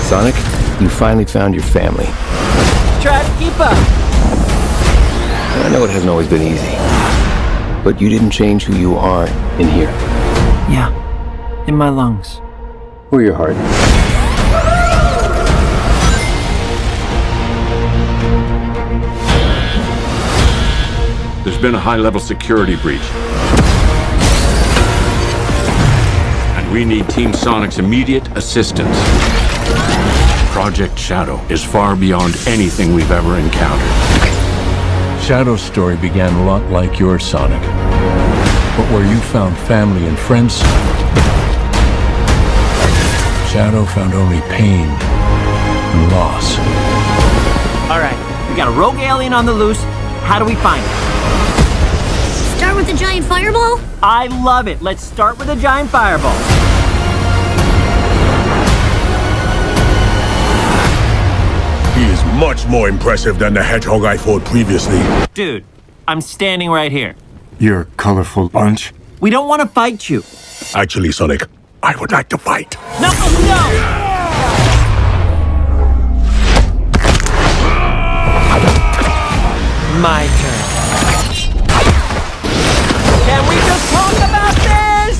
Sonic, you finally found your family. Try to keep up. I know it hasn't always been easy, but you didn't change who you are in here. Yeah, in my lungs. Or your heart. There's been a high-level security breach. And we need Team Sonic's immediate assistance. Project Shadow is far beyond anything we've ever encountered. Shadow's story began a lot like yours, Sonic. But where you found family and friends, Shadow found only pain and loss. All right, we got a rogue alien on the loose. How do we find it? Start with the giant fireball? I love it. Let's start with a giant fireball. He is much more impressive than the hedgehog I fought previously. Dude, I'm standing right here. You're a colorful bunch. We don't want to fight you. Actually, Sonic, I would like to fight. No, no! My turn. Can we just talk about this?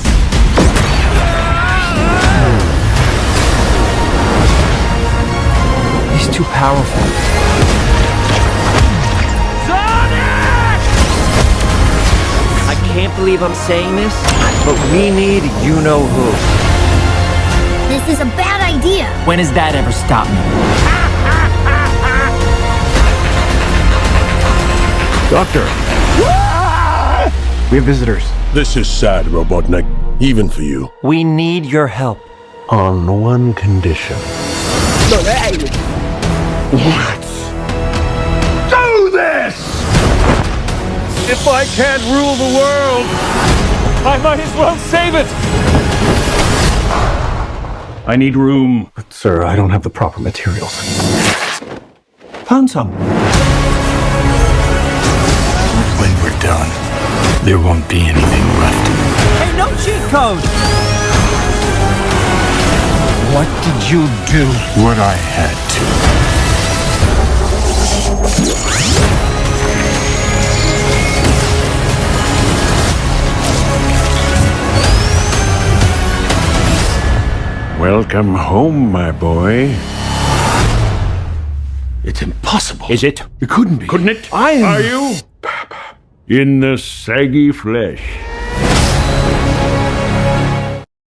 He's too powerful. Sonic! I can't believe I'm saying this, but we need you-know-who. This is a bad idea. When has that ever stopped me? Doctor! We have visitors. This is sad, Robotnik. Even for you. We need your help. On one condition. What? Do this! If I can't rule the world, I might as well save it! I need room. But, sir, I don't have the proper materials. Found some. When we're done, there won't be anything left. Hey, no cheat code! What did you do? What I had to. Welcome home, my boy. It's impossible. Is it? It couldn't be. Couldn't it? I am... Are you? In the saggy flesh.